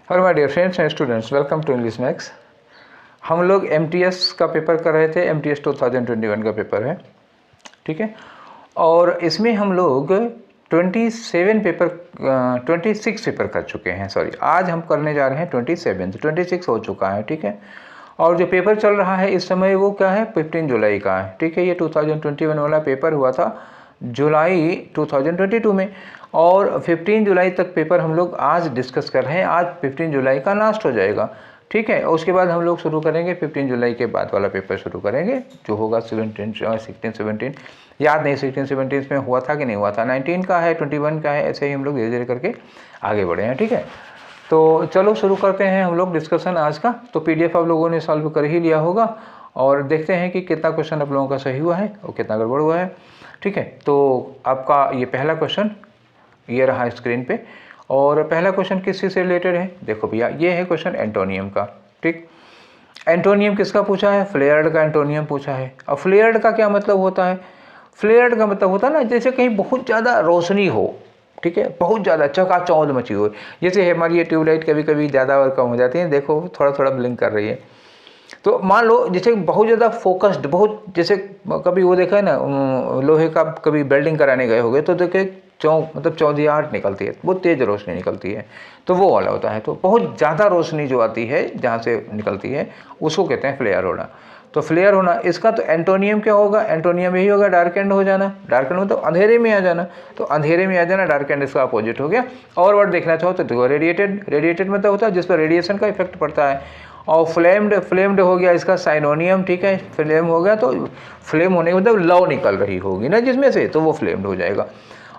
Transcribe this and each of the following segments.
Hello my dear friends and students, welcome to English Max. हम लोग MTS का paper कर रहे थे। एमटीएस 2021 का पेपर है, ठीक है। और इसमें हम लोग 26 पेपर कर चुके हैं। सॉरी, आज हम करने जा रहे हैं 26 हो चुका है, ठीक है। और जो पेपर चल रहा है इस समय वो क्या है, 15 जुलाई का है, ठीक है। ये 2021 वाला पेपर हुआ था जुलाई 2022 में, और 15 जुलाई तक पेपर हम लोग आज डिस्कस कर रहे हैं। आज 15 जुलाई का लास्ट हो जाएगा, ठीक है। उसके बाद हम लोग शुरू करेंगे 15 जुलाई के बाद वाला पेपर शुरू करेंगे, जो होगा 16 17। याद नहीं 16 17 में हुआ था कि नहीं हुआ था। 19 का है, 21 का है, ऐसे ही हम लोग धीरे धीरे करके आगे बढ़े हैं, ठीक है। तो चलो शुरू करते हैं हम लोग डिस्कशन आज का। तो पीडीएफ आप लोगों ने सॉल्व कर ही लिया होगा, और देखते हैं कि कितना क्वेश्चन आप लोगों का सही हुआ है और कितना गड़बड़ हुआ है, ठीक है। तो आपका ये पहला क्वेश्चन ये रहा स्क्रीन पे। और पहला क्वेश्चन किस चीज़ से रिलेटेड है, देखो भैया, ये है क्वेश्चन एंटोनियम का, ठीक। एंटोनियम किसका पूछा है, फ्लेयर्ड का एंटोनियम पूछा है। और फ्लेयर्ड का क्या मतलब होता है, फ्लेयर्ड का मतलब होता है ना, जैसे कहीं बहुत ज़्यादा रोशनी हो, ठीक है, बहुत ज़्यादा चकाचौंध मची हुई। जैसे हमारी ये ट्यूबलाइट कभी कभी ज़्यादा और कम हो जाती है, देखो थोड़ा थोड़ा ब्लिंक कर रही है। तो मान लो जैसे बहुत ज़्यादा फोकस्ड, बहुत जैसे कभी वो देखा है ना, लोहे का कभी वेल्डिंग कराने गए होगे तो देखे मतलब चौंधियाहट निकलती है, बहुत तेज़ रोशनी निकलती है, तो वो वाला होता है। तो बहुत ज़्यादा रोशनी जो आती है जहाँ से निकलती है उसको कहते हैं फ्लेयर होना। तो फ्लेयर होना इसका, तो एंटोनियम क्या होगा, एंटोनियम यही होगा, डार्केंड हो जाना। डार्केंड मतलब अंधेरे में आ जाना, तो अंधेरे में आ जाना, डार्केंड इसका अपोजिट हो गया। और वर्ड देखना चाहो तो देखो रेडिएटेड, रेडिएटेड मतलब होता है जिस पर रेडिएशन का इफेक्ट पड़ता है। और फ्लेम्ड, फ्लेम्ड हो गया इसका साइनोनियम, ठीक है। फ्लेम हो गया तो फ्लेम होने का मतलब लौ निकल रही होगी ना जिसमें से, तो वो फ्लेम्ड हो जाएगा।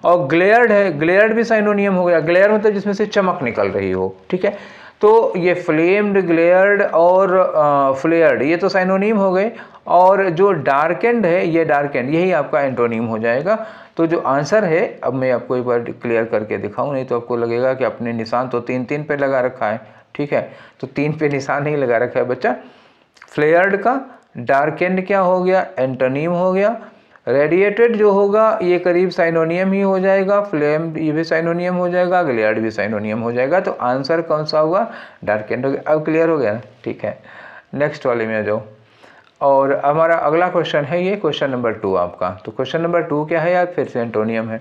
और ग्लेयर्ड है, ग्लेयर्ड भी साइनोनियम हो गया। ग्लेयर मतलब जिसमें से चमक निकल रही हो, ठीक है। तो ये फ्लेम्ड, ग्लेयर्ड और फ्लेयर्ड ये तो साइनोनिम हो गए। और जो डार्केंड है, ये डार्केंड, यही आपका एंटोनिम हो जाएगा। तो जो आंसर है, अब मैं आपको एक बार क्लियर करके दिखाऊं, नहीं तो आपको लगेगा कि अपने निशान तो 3 पे लगा रखा है, ठीक है। तो 3 पे निशान नहीं लगा रखा है बच्चा। फ्लेयर्ड का डार्केंड क्या हो गया, एंटोनिम हो गया। रेडिएटेड जो होगा ये करीब साइनोनियम ही हो जाएगा। फ्लेम ये भी साइनोनियम हो जाएगा, ग्लेयर्ड भी साइनोनियम हो जाएगा। तो आंसर कौन सा होगा, डार्केंड हो गया। अब क्लियर हो गया, ठीक है। नेक्स्ट वाले में आ जाओ। और हमारा अगला क्वेश्चन है ये क्वेश्चन नंबर 2 आपका। तो क्वेश्चन नंबर 2 क्या है यार, फिर से एंटोनियम है।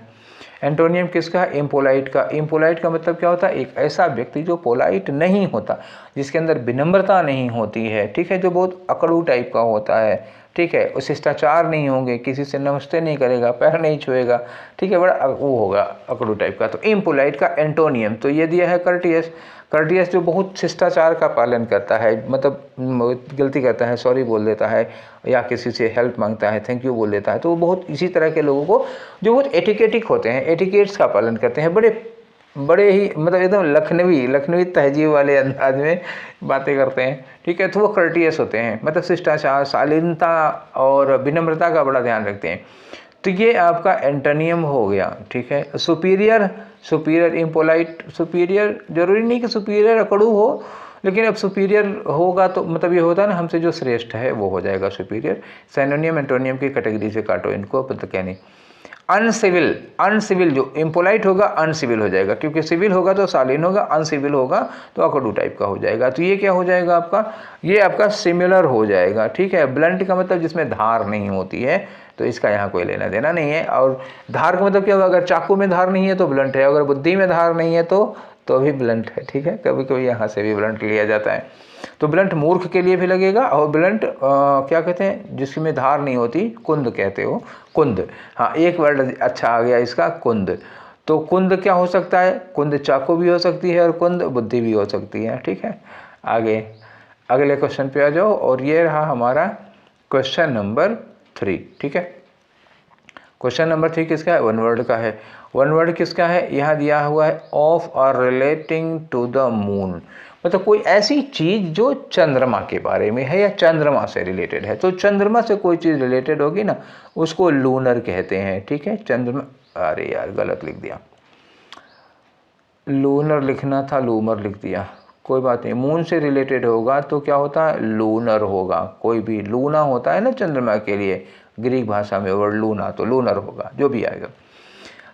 एंटोनियम किसका है, इम्पोलाइट का। इम्पोलाइट का मतलब क्या होता है, एक ऐसा व्यक्ति जो पोलाइट नहीं होता, जिसके अंदर विनम्रता नहीं होती है, ठीक है, जो बहुत अकड़ू टाइप का होता है, ठीक है। वो शिष्टाचार नहीं होंगे, किसी से नमस्ते नहीं करेगा, पैर नहीं छुएगा, ठीक है, बड़ा वो होगा अकड़ू टाइप का। तो इम्पोलाइट का एंटोनियम तो ये दिया है कर्टियस। कर्टियस जो बहुत शिष्टाचार का पालन करता है, मतलब गलती करता है सॉरी बोल देता है, या किसी से हेल्प मांगता है थैंक यू बोल देता है, तो वो बहुत इसी तरह के लोगों को जो बहुत एटिकेटिक होते हैं, एटिकेट्स का पालन करते हैं, बड़े बड़े ही मतलब एकदम लखनवी तहजीब वाले अंदाज में बातें करते हैं, ठीक है। तो वो कर्टियस होते हैं, मतलब शिष्टाचार, शालीनता और विनम्रता का बड़ा ध्यान रखते हैं। तो ये आपका एंटोनियम हो गया, ठीक है। सुपीरियर, सुपीरियर इम्पोलाइट, सुपीरियर जरूरी नहीं कि सुपीरियर अकड़ू हो, लेकिन अब सुपीरियर होगा तो मतलब ये होता है ना, हमसे जो श्रेष्ठ है वो हो जाएगा सुपीरियर। साइनोनियम एंटोनियम की कैटेगरी से काटो इनको, मतलब क्या नहीं। अनसिविल, अनसिविल जो इम्पोलाइट होगा अनसिविल हो जाएगा, क्योंकि सिविल होगा तो शालीन होगा, अनसिविल होगा तो अकड़ू टाइप का हो जाएगा। तो ये क्या हो जाएगा आपका, ये आपका सिमिलर हो जाएगा, ठीक है। ब्लंट का मतलब जिसमें धार नहीं होती है, तो इसका यहाँ कोई लेना देना नहीं है। और धार का मतलब क्या होगा, अगर चाकू में धार नहीं है तो ब्लंट है, अगर बुद्धि में धार नहीं है तो भी ब्लंट है, ठीक है। कभी कभी यहाँ से भी ब्लंट लिया जाता है। तो ब्लंट मूर्ख के लिए भी लगेगा। और ब्लंट क्या कहते हैं, जिसमें धार नहीं होती, कुंद कहते हो, कुंद। हाँ, एक वर्ड अच्छा आ गया इसका, कुंद। तो कुंद क्या हो सकता है, कुंद चाकू भी हो सकती है और कुंद बुद्धि भी हो सकती है, ठीक है। आगे अगले क्वेश्चन पे आ जाओ। और ये रहा हमारा क्वेश्चन नंबर 3, ठीक है। क्वेश्चन नंबर 3 किसका है, वन वर्ड का है। वन वर्ड किसका है, यहाँ दिया हुआ है ऑफ और रिलेटिंग टू द मून, मतलब कोई ऐसी चीज जो चंद्रमा के बारे में है या चंद्रमा से रिलेटेड है। तो चंद्रमा से कोई चीज रिलेटेड होगी ना, उसको लूनर कहते हैं, ठीक है। चंद्रमा, अरे यार गलत लिख दिया, लूनर लिखना था, लूमर लिख दिया, कोई बात नहीं। मून से रिलेटेड होगा तो क्या होता है, लूनर होगा। कोई भी लूना होता है ना चंद्रमा के लिए, ग्रीक भाषा में वर्ड लूना, तो लूनर होगा, जो भी आएगा।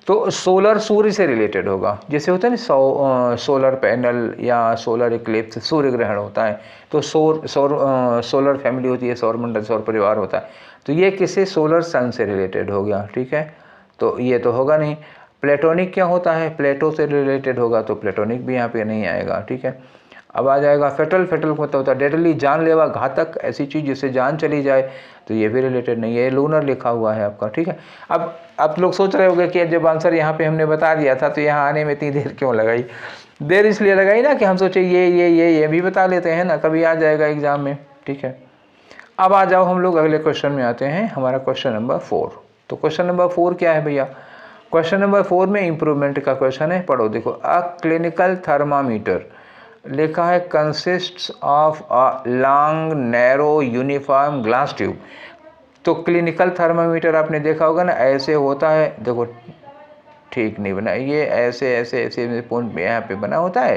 तो सोलर सूर्य से रिलेटेड होगा, जैसे होता है ना सोलर पैनल या सोलर इक्लिप्स, सूर्य ग्रहण होता है, तो सोलर फैमिली होती है, सौर मंडल, सौर परिवार होता है, तो ये किसी सोलर सन से रिलेटेड हो गया, ठीक है। तो ये तो होगा नहीं। प्लेटोनिक क्या होता है, प्लेटो से रिलेटेड होगा, तो प्लेटोनिक भी यहाँ पे नहीं आएगा, ठीक है। अब आ जाएगा फेटल, फेटल मतलब होता है डेडली, जानलेवा, घातक, ऐसी चीज़ जिससे जान चली जाए, तो ये भी रिलेटेड नहीं है, लूनर लिखा हुआ है आपका, ठीक है। अब आप लोग सोच रहे होंगे कि जब आंसर यहाँ पे हमने बता दिया था तो यहाँ आने में इतनी देर क्यों लगाई। देर इसलिए लगाई ना कि हम सोचे ये भी बता लेते हैं ना, कभी आ जाएगा एग्जाम में, ठीक है। अब आ जाओ हम लोग अगले क्वेश्चन में आते हैं, हमारा क्वेश्चन नंबर 4। तो क्वेश्चन नंबर 4 क्या है भैया, क्वेश्चन नंबर 4 में इंप्रूवमेंट का क्वेश्चन है, पढ़ो देखो। अ क्लिनिकल थर्मामीटर लिखा है consists of a long narrow uniform glass tube. तो क्लिनिकल थर्मामीटर आपने देखा होगा ना, ऐसे होता है, देखो ठीक नहीं बना, ये ऐसे ऐसे ऐसे पॉइंट यहाँ पे बना होता है,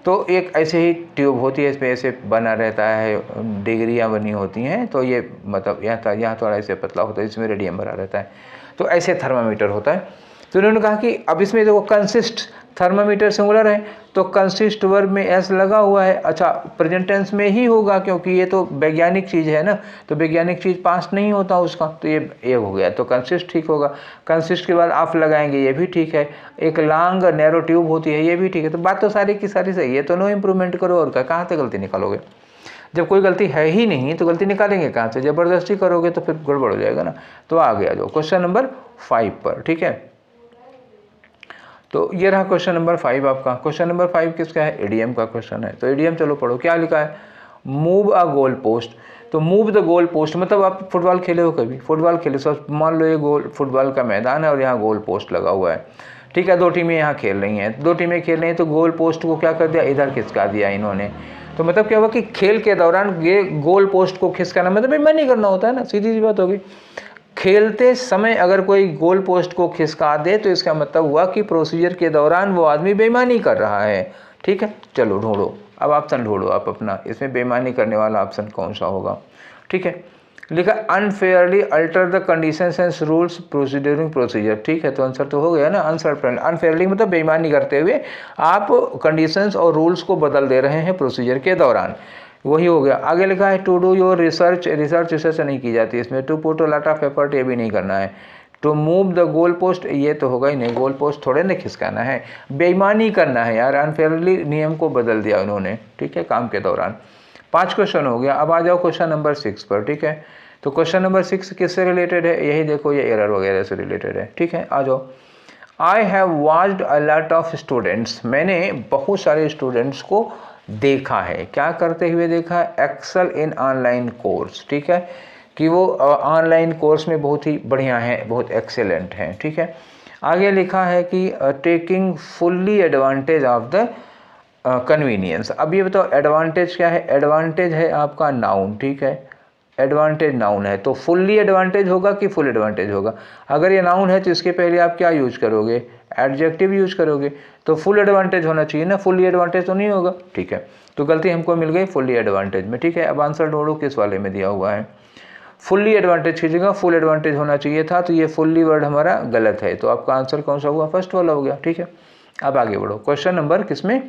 तो एक ऐसे ही ट्यूब होती है, इसमें ऐसे बना रहता है, डिग्रियाँ बनी होती हैं, तो ये मतलब यहाँ थोड़ा ऐसे पतला होता है, इसमें रेडियम भरा रहता है, तो ऐसे थर्मामीटर होता है। तो उन्होंने कहा कि अब इसमें देखो कंसिस्ट, थर्मामीटर सिंगुलर है, तो कंसिस्ट वर्ब में एस लगा हुआ है, अच्छा प्रेजेंट टेंस में ही होगा क्योंकि ये तो वैज्ञानिक चीज़ है ना, तो वैज्ञानिक चीज़ पास्ट नहीं होता उसका, तो ये हो गया, तो कंसिस्ट ठीक होगा। कंसिस्ट के बाद आप लगाएंगे, ये भी ठीक है। एक लॉन्ग नैरो ट्यूब होती है, ये भी ठीक है। तो बात तो सारी की सारी सही है, तो नो इम्प्रूवमेंट करो, और कहाँ से गलती निकालोगे, जब कोई गलती है ही नहीं तो गलती निकालेंगे कहाँ से, ज़बरदस्ती करोगे तो फिर गड़बड़ हो जाएगा ना। तो आ गया जो क्वेश्चन नंबर 5 पर, ठीक है। तो ये रहा क्वेश्चन नंबर 5 आपका। क्वेश्चन नंबर 5 किसका है, ईडीएम का क्वेश्चन है। तो ईडीएम चलो पढ़ो, क्या लिखा है, मूव अ गोल पोस्ट। तो मूव द गोल पोस्ट मतलब आप फुटबॉल खेले हो कभी, फुटबॉल खेले, सब मान लो ये गोल फुटबॉल का मैदान है और यहाँ गोल पोस्ट लगा हुआ है, ठीक है। 2 टीमें यहाँ खेल रही हैं, 2 टीमें खेल रही हैं, तो गोल पोस्ट को क्या कर दिया, इधर खिसका दिया इन्होंने। तो मतलब क्या हुआ कि खेल के दौरान ये गोल पोस्ट को खिसकाना मतलब बेईमानी नहीं करना होता है ना, सीधी सी बात होगी। खेलते समय अगर कोई गोल पोस्ट को खिसका दे तो इसका मतलब हुआ कि प्रोसीजर के दौरान वो आदमी बेईमानी कर रहा है, ठीक है। चलो ढूंढो, अब ऑप्शन ढूंढो आप अपना, इसमें बेईमानी करने वाला ऑप्शन कौन सा होगा, ठीक है। लिखा unfairly alter the conditions and rules proceduring procedure, ठीक है। तो आंसर तो हो गया ना, अनफेयरली मतलब बेईमानी करते हुए आप कंडीशंस और रूल्स को बदल दे रहे हैं प्रोसीजर के दौरान, वही हो गया। आगे लिखा है to do your research, research नहीं की जाती इसमें। To put a lot of effort, ये भी नहीं करना है। To move the goal post, ये तो होगा ही नहीं, गोल पोस्ट थोड़े ना खिसकाना है, बेईमानी करना है यार, अनफेयरली नियम को बदल दिया उन्होंने, ठीक है, काम के दौरान। 5 क्वेश्चन हो गया। अब आ जाओ क्वेश्चन नंबर 6 पर, ठीक है। तो क्वेश्चन नंबर 6 किससे रिलेटेड है, यही देखो, ये एरर वगैरह से रिलेटेड है, ठीक है। आ जाओ। I have watched a lot of students, मैंने बहुत सारे स्टूडेंट्स को देखा है, क्या करते हुए देखा है, एक्सेल इन ऑनलाइन कोर्स, ठीक है, कि वो ऑनलाइन कोर्स में बहुत ही बढ़िया हैं, बहुत एक्सेलेंट हैं, ठीक है। आगे लिखा है कि taking fully advantage of the convenience. अब ये बताओ एडवांटेज क्या है, एडवांटेज है आपका नाउन, ठीक है, एडवांटेज नाउन है, तो फुल्ली एडवांटेज होगा कि फुल एडवांटेज होगा। अगर ये नाउन है तो इसके पहले आप क्या यूज करोगे, एडजेक्टिव यूज करोगे, तो फुल एडवांटेज होना चाहिए ना, फुल्ली एडवांटेज तो नहीं होगा, ठीक है। तो गलती हमको मिल गई फुल्ली एडवांटेज में, ठीक है। अब आंसर ढूंढो किस वाले में दिया हुआ है, फुल्ली एडवांटेज की जगह फुल एडवांटेज होना चाहिए था, तो ये फुल्ली वर्ड हमारा गलत है, तो आपका आंसर कौन सा हुआ, फर्स्ट वाला हो गया, ठीक है। अब आगे बढ़ो, क्वेश्चन नंबर किसमें,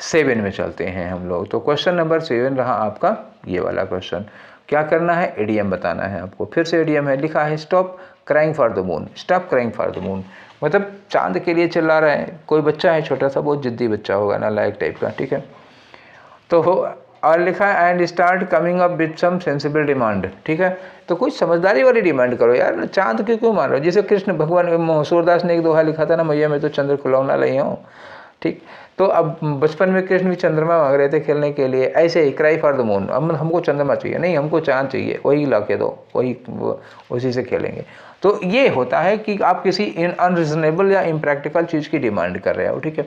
7 में चलते हैं हम लोग। तो क्वेश्चन नंबर 7 रहा आपका ये वाला क्वेश्चन। क्या करना है, इडियम बताना है आपको। फिर से इडियम है, लिखा है stop crying for the moon, stop crying for the moon मतलब चांद के लिए चिल्ला रहा है, कोई बच्चा है छोटा सा, बहुत जिद्दी बच्चा होगा ना, लायक टाइप का, ठीक है। तो और लिखा है and start coming up with some sensible demand, ठीक है। तो कुछ समझदारी वाली डिमांड करो यार, चांद क्यों मान रहे हो, जैसे कृष्ण भगवान सूरदास ने एक दोहा लिखा था ना, मैया मैं तो चंद्र खिलौना लाई हूँ, ठीक। तो अब बचपन में कृष्ण भी चंद्रमा मांग रहे थे खेलने के लिए, ऐसे ही क्राई फॉर द मून, अब हमको चंद्रमा चाहिए, नहीं हमको चांद चाहिए, वही ला के दो, वही उसी से खेलेंगे। तो ये होता है कि आप किसी अनरीजनेबल या इम्प्रैक्टिकल चीज़ की डिमांड कर रहे हो, ठीक है।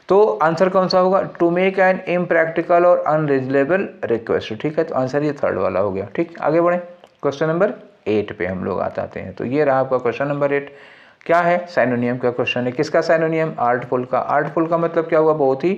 तो आंसर कौन सा होगा, टू मेक एन इम्प्रैक्टिकल और अनरीजनेबल रिक्वेस्ट, ठीक है। तो आंसर ये थर्ड वाला हो गया, ठीक। आगे बढ़े, क्वेश्चन नंबर 8 पे हम लोग आते हैं। तो ये रहा आपका क्वेश्चन नंबर 8। क्या है, साइनोनियम का क्वेश्चन है। किसका साइनोनियम, आर्टफुल का। आर्टफुल का मतलब क्या हुआ, बहुत ही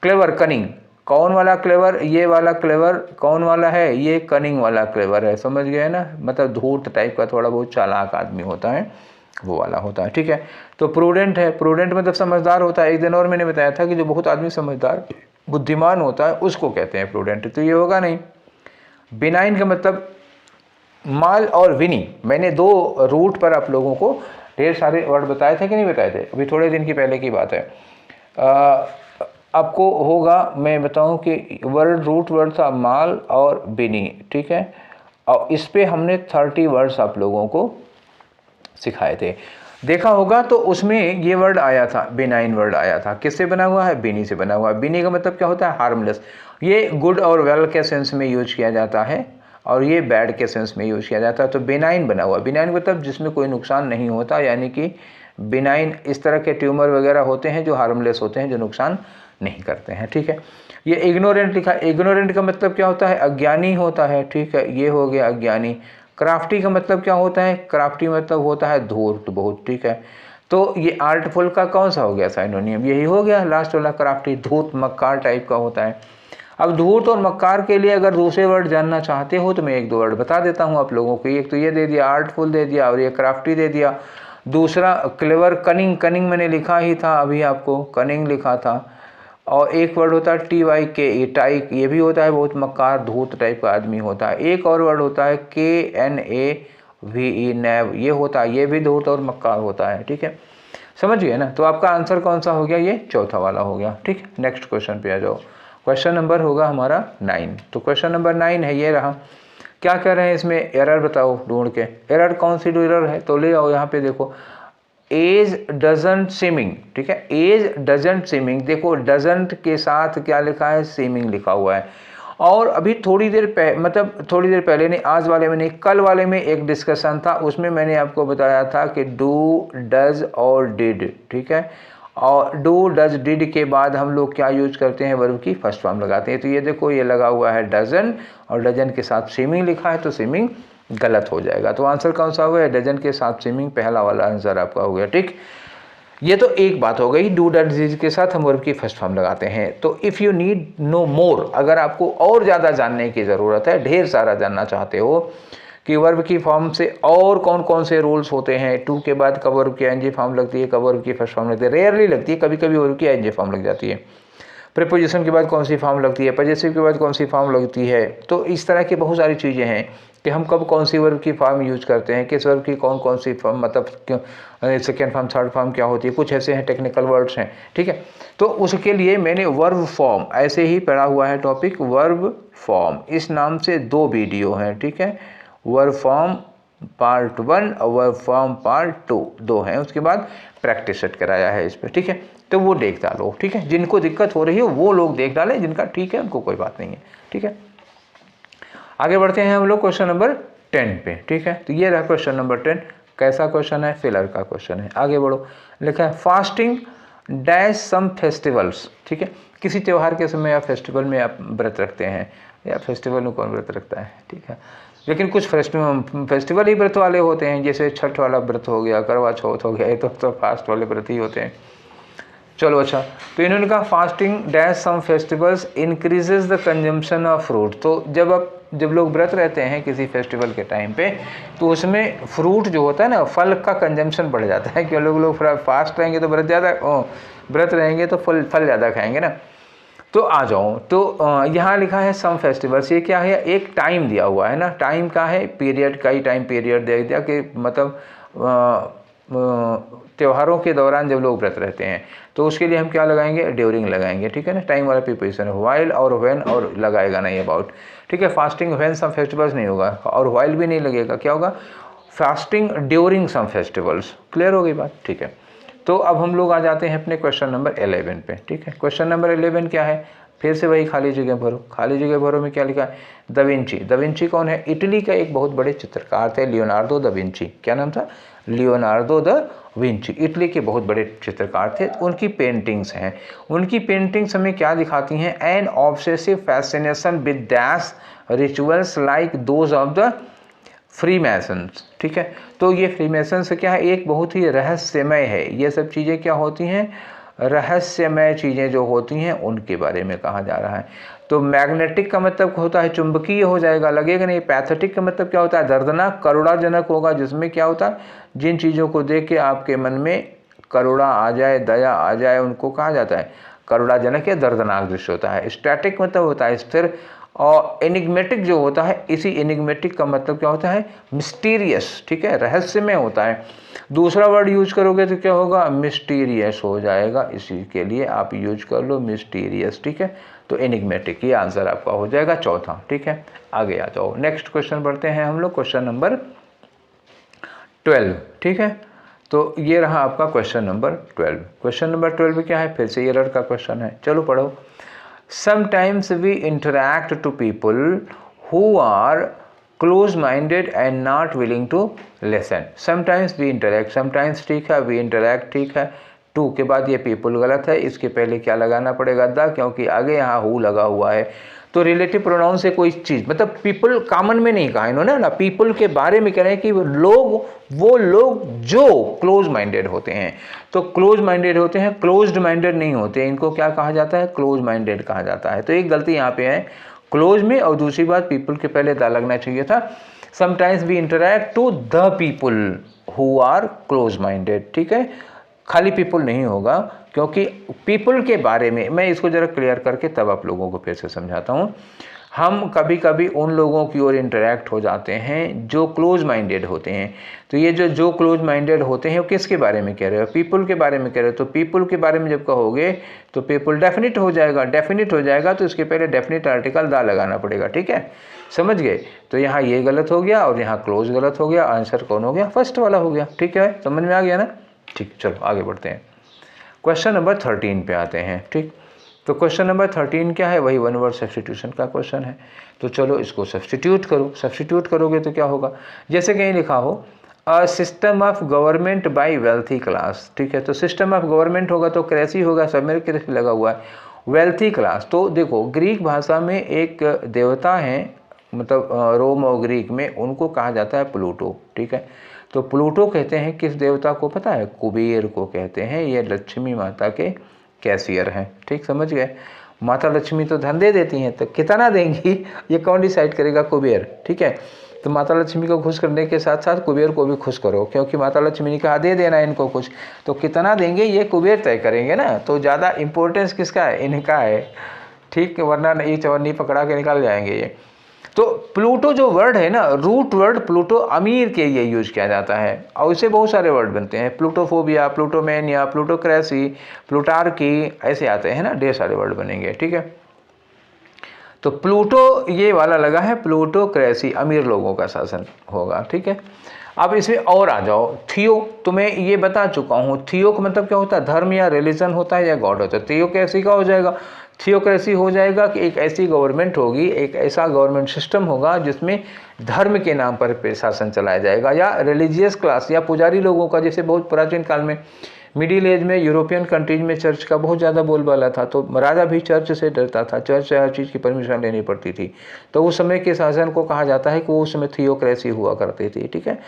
क्लेवर, कनिंग। कौन वाला क्लेवर, ये वाला क्लेवर कौन वाला है, ये कनिंग वाला क्लेवर है, समझ गए ना, मतलब धूर्त टाइप का, थोड़ा बहुत चालाक आदमी होता है, वो वाला होता है, ठीक है। तो प्रूडेंट है, प्रूडेंट मतलब समझदार होता है। एक दिन और मैंने बताया था कि जो बहुत आदमी समझदार बुद्धिमान होता है उसको कहते हैं प्रूडेंट, तो ये होगा नहीं। बिनाइन का मतलब माल और विनी, मैंने 2 रूट पर आप लोगों को ढेर सारे वर्ड बताए थे कि नहीं बताए थे, अभी थोड़े दिन की पहले की बात है। आपको होगा, मैं बताऊं कि वर्ड रूट वर्ड था माल और बिनी, ठीक है। और इस पे हमने 30 वर्ड्स आप लोगों को सिखाए थे, देखा होगा। तो उसमें ये वर्ड आया था, बिनाइन वर्ड आया था। किससे बना हुआ है? बिनी से बना हुआ है। बिनी का मतलब क्या होता है? हार्मलेस। ये गुड और वेल के सेंस में यूज किया जाता है और ये बैड के सेंस में यूज किया जाता है। तो बिनाइन बना हुआ, बिनाइन मतलब जिसमें कोई नुकसान नहीं होता, यानी कि बिनाइन इस तरह के ट्यूमर वगैरह होते हैं जो हार्मलेस होते हैं, जो नुकसान नहीं करते हैं, ठीक है। ये इग्नोरेंट लिखा, इग्नोरेंट का मतलब क्या होता है? अज्ञानी होता है, ठीक है, ये हो गया अज्ञानी। क्राफ्टी का मतलब क्या होता है? क्राफ्टी मतलब होता है धूर्त बहुत, ठीक है। तो ये आर्टफुल का कौन सा हो गया साइनोनियम? यही हो गया लास्ट वाला, क्राफ्टी, धूर्त मक्कार टाइप का होता है। अब धूर्त और मक्कार के लिए अगर दूसरे वर्ड जानना चाहते हो तो मैं 1-2 वर्ड बता देता हूँ आप लोगों को। एक तो ये दे दिया, आर्टफुल दे दिया, और ये क्राफ्टी दे दिया। दूसरा क्लेवर, कनिंग, कनिंग मैंने लिखा ही था अभी आपको, कनिंग लिखा था। और एक वर्ड होता है TYKE, टाइक, ये भी होता है बहुत मक्कार धूत टाइप का आदमी होता है। एक और वर्ड होता है KNAVE, नैव, ये होता है, ये भी धूत और मक्कार होता है, ठीक है। समझ गए ना? तो आपका आंसर कौन सा हो गया? ये चौथा वाला हो गया, ठीक। नेक्स्ट क्वेश्चन पे आ जाओ। क्वेश्चन नंबर होगा हमारा 9। तो क्वेश्चन नंबर 9 है, ये रहा। क्या कह रहे हैं इसमें? एरर बताओ ढूंढ के। एरर कौन सी एरर है? तो ले आओ यहाँ पे, देखो एज डजंट सीमिंग, ठीक है। एज डजंट सीमिंग, देखो डजंट के साथ क्या लिखा है? सीमिंग लिखा हुआ है। और अभी थोड़ी देर पहले नहीं, आज वाले में नहीं, कल वाले में एक डिस्कशन था, उसमें मैंने आपको बताया था कि डू, डज और डिड, ठीक है। और डू, डज, डिड के बाद हम लोग क्या यूज करते हैं? वर्ब की फर्स्ट फॉर्म लगाते हैं। तो ये देखो, ये लगा हुआ है डजन, और डजन के साथ सीमिंग लिखा है, तो सीमिंग गलत हो जाएगा। तो आंसर कौन सा हुआ? डजन के साथ स्विमिंग, पहला वाला आंसर आपका हो गया, ठीक। ये तो एक बात हो गई, डू डज डिड के साथ हम वर्ब की फर्स्ट फॉर्म लगाते हैं। तो इफ़ यू नीड नो मोर, अगर आपको और ज़्यादा जानने की ज़रूरत है, ढेर सारा जानना चाहते हो कि वर्ब की फॉर्म से और कौन कौन से रूल्स होते हैं, टू के बाद कब वर्ब की आईएनजी फॉर्म लगती है, कब वर्ब की फर्स्ट फॉर्म लगती है, रेयरली लगती है, कभी कभी वर्ब की आईएनजी फॉर्म लग जाती है। प्रीपोजिशन के बाद कौन सी फॉर्म लगती है, पजेसिव के बाद कौन सी फॉर्म लगती है। तो इस तरह की बहुत सारी चीज़ें हैं कि हम कब कौन सी वर्ब की फॉर्म यूज करते हैं, किस वर्ब की कौन कौन सी फॉर्म, मतलब सेकेंड फॉर्म, थर्ड फॉर्म क्या होती है, कुछ ऐसे हैं टेक्निकल वर्ड्स हैं, ठीक है। तो उसके लिए मैंने वर्ब फॉर्म ऐसे ही पढ़ा हुआ है टॉपिक, वर्ब फॉर्म, इस नाम से 2 वीडियो हैं, ठीक है। वर्ब फॉर्म पार्ट 1 और वर्ब फॉर्म पार्ट 2 हैं। उसके बाद प्रैक्टिस सेट कराया है इस पर, ठीक है। तो वो देख डालो, ठीक है। जिनको दिक्कत हो रही है वो लोग देख डालें, जिनका ठीक है उनको कोई बात नहीं है, ठीक है। आगे बढ़ते हैं हम लोग क्वेश्चन नंबर 10 पे, ठीक है। तो ये रहा क्वेश्चन नंबर 10। कैसा क्वेश्चन है? फिलर का क्वेश्चन है। आगे बढ़ो, लिखा है फास्टिंग डैश सम फेस्टिवल्स, ठीक है। किसी त्यौहार के समय या फेस्टिवल में आप व्रत रखते हैं, या फेस्टिवल में कौन व्रत रखता है, ठीक है। लेकिन कुछ फेस्टिवल ही व्रत वाले होते हैं, जैसे छठ वाला व्रत हो गया, करवा चौथ हो गया, ये तो फास्ट वाले व्रत ही होते हैं। चलो अच्छा, तो इन्होंने कहा fasting dash some festivals increases the consumption of fruit. तो जब लोग व्रत रहते हैं किसी फेस्टिवल के टाइम पे, तो उसमें फ्रूट जो होता है ना, फल का कंजम्पशन बढ़ जाता है। क्यों? लोग फास्ट रहेंगे तो व्रत रहेंगे तो फल ज़्यादा खाएंगे ना। तो आ जाओ, तो यहाँ लिखा है सम फेस्टिवल्स, ये क्या है? एक टाइम दिया हुआ है ना, टाइम का है, पीरियड का ही टाइम पीरियड दे दिया कि मतलब त्योहारों के दौरान जब लोग व्रत रहते हैं, तो उसके लिए हम क्या लगाएंगे? ड्यूरिंग लगाएंगे, ठीक है ना। टाइम वाला प्रीपोजिशन है, वाइल और व्हेन और लगाएगा नहीं अबाउट, ठीक है। फास्टिंग व्हेन सम फेस्टिवल्स नहीं होगा, और वाइल भी नहीं लगेगा, क्या होगा? Fasting during some festivals. Clear हो गई बात, ठीक है। तो अब हम लोग आ जाते हैं अपने क्वेश्चन नंबर 11 पे, ठीक है। क्वेश्चन नंबर 11 क्या है? फिर से वही खाली जगह भरो। खाली जगह भरो में क्या लिखा है? Da Vinci. दा विंची कौन है? इटली का एक बहुत बड़े चित्रकार थे, लियोनार्दो दा विंची। क्या नाम था? Leonardo da Vinci. इटली के बहुत बड़े चित्रकार थे। उनकी पेंटिंग्स हैं। उनकी पेंटिंग्स हमें क्या दिखाती हैं? An obsessive fascination with dash rituals like those of the Freemasons, ठीक है। तो ये फ्रीमैसन्स क्या है? एक बहुत ही रहस्यमय है। ये सब चीज़ें क्या होती हैं? रहस्यमय चीज़ें जो होती हैं उनके बारे में कहा जा रहा है। तो मैग्नेटिक का मतलब होता है चुंबकीय हो जाएगा, लगेगा नहीं। पैथेटिक का मतलब क्या होता है, दर्दनाक, करुणाजनक होगा, जिसमें क्या होता है, जिन चीज़ों को देख के आपके मन में करुणा आ जाए, दया आ जाए, उनको कहा जाता है करुणाजनक या दर्दनाक दृश्य होता है। स्टैटिक मतलब होता है स्थिर, और एनिग्मेटिक जो होता है, इसी एनिग्मेटिक का मतलब क्या होता है, मिस्टीरियस, ठीक है, रहस्यमय होता है। दूसरा वर्ड यूज करोगे तो क्या होगा, मिस्टीरियस हो जाएगा, इसी के लिए आप यूज कर लो मिस्टीरियस, ठीक है। तो एनिग्मेटिक, ये आंसर आपका हो जाएगा चौथा, ठीक है। आगे आ जाओ, नेक्स्ट क्वेश्चन बढ़ते हैं हम लोग, क्वेश्चन नंबर 12, ठीक है। तो ये रहा आपका क्वेश्चन नंबर 12। क्वेश्चन नंबर 12 क्या है, फिर से एरर का क्वेश्चन है, चलो पढ़ो। Sometimes we interact to people who are close-minded and not willing to listen. Sometimes we interact, sometimes ठीक है, we interact ठीक है, to के बाद ये people गलत है, इसके पहले क्या लगाना पड़ेगा, द, क्योंकि आगे यहाँ who लगा हुआ है। तो रिलेटिव प्रोनाउन से कोई चीज़, मतलब पीपल कॉमन में नहीं कहा इन्होंने ना, पीपल के बारे में कह रहे हैं कि वो लोग जो क्लोज माइंडेड होते हैं। तो क्लोज माइंडेड होते हैं, क्लोज्ड माइंडेड नहीं होते, इनको क्या कहा जाता है, क्लोज माइंडेड कहा जाता है। तो एक गलती यहाँ पे है क्लोज में, और दूसरी बात पीपल के पहले द लगना चाहिए था। Sometimes we interact to the people who are close minded, ठीक है, खाली पीपल नहीं होगा, क्योंकि पीपल के बारे में मैं इसको ज़रा क्लियर करके तब आप लोगों को फिर से समझाता हूँ। हम कभी कभी उन लोगों की ओर इंटरेक्ट हो जाते हैं जो क्लोज माइंडेड होते हैं। तो ये जो क्लोज माइंडेड होते हैं वो किसके बारे में कह रहे हो, पीपल के बारे में कह रहे हो। तो पीपल के बारे में जब कहोगे तो पीपल डेफिनिट हो जाएगा, डेफिनिट हो जाएगा, तो इसके पहले डेफिनिट आर्टिकल दा लगाना पड़ेगा, ठीक है, समझ गए। तो यहाँ ये गलत हो गया और यहाँ क्लोज गलत हो गया, आंसर कौन हो गया, फर्स्ट वाला हो गया, ठीक है, समझ में आ गया ना। ठीक, चलो आगे बढ़ते हैं, क्वेश्चन नंबर 13 पे आते हैं, ठीक। तो क्वेश्चन नंबर 13 क्या है, वही वन वर्ड सब्स्टिट्यूशन का क्वेश्चन है। तो चलो इसको सब्स्टिट्यूट करो, सब्स्टिट्यूट करोगे तो क्या होगा, जैसे कहीं लिखा हो a system of government by wealthy class, ठीक है। तो सिस्टम ऑफ गवर्नमेंट होगा तो क्रेसी होगा, सब मेरे क्रेसी लगा हुआ है, वेल्थी क्लास। तो देखो ग्रीक भाषा में एक देवता है, मतलब रोम और ग्रीक में उनको कहा जाता है प्लूटो, ठीक है। तो प्लूटो कहते हैं किस देवता को, पता है, कुबेर को कहते हैं। ये लक्ष्मी माता के कैशियर हैं, ठीक, समझ गए। माता लक्ष्मी तो धन दे देती हैं, तो कितना देंगी ये कौन डिसाइड करेगा, कुबेर, ठीक है। तो माता लक्ष्मी को खुश करने के साथ साथ कुबेर को भी खुश करो, क्योंकि माता लक्ष्मी ने कहा दे देना इनको कुछ, तो कितना देंगे ये कुबेर तय करेंगे ना। तो ज़्यादा इम्पोर्टेंस किसका है, इनका है, ठीक, वरना ये चवन्नी पकड़ा के निकाल जाएंगे ये। तो प्लूटो जो वर्ड है ना, रूट वर्ड प्लूटो अमीर के लिए यूज किया जाता है, और इससे बहुत सारे वर्ड बनते हैं, प्लूटोफोबिया, प्लूटोमेनिया, प्लूटोक्रेसी, प्लूटार्की, ऐसे आते हैं ना, ढेर सारे वर्ड बनेंगे, ठीक है। तो प्लूटो ये वाला लगा है, प्लूटोक्रेसी, अमीर लोगों का शासन होगा, ठीक है। अब इसमें और आ जाओ, थियो, तुम्हें ये बता चुका हूँ, थियो का मतलब क्या होता है, धर्म या रिलीजन होता है या गॉड होता है। थियोक्रेसी का हो जाएगा, थियोक्रेसी हो जाएगा कि एक ऐसी गवर्नमेंट होगी, एक ऐसा गवर्नमेंट सिस्टम होगा जिसमें धर्म के नाम पर शासन चलाया जाएगा, या रिलीजियस क्लास या पुजारी लोगों का, जैसे बहुत प्राचीन काल में मिडिल एज में यूरोपियन कंट्रीज में चर्च का बहुत ज़्यादा बोलबाला था, तो राजा भी चर्च से डरता था, चर्च से हर चीज़ की परमिशन लेनी पड़ती थी। तो उस समय के शासन को कहा जाता है कि वो उस समय थियोक्रेसी हुआ करती थी, ठीक है।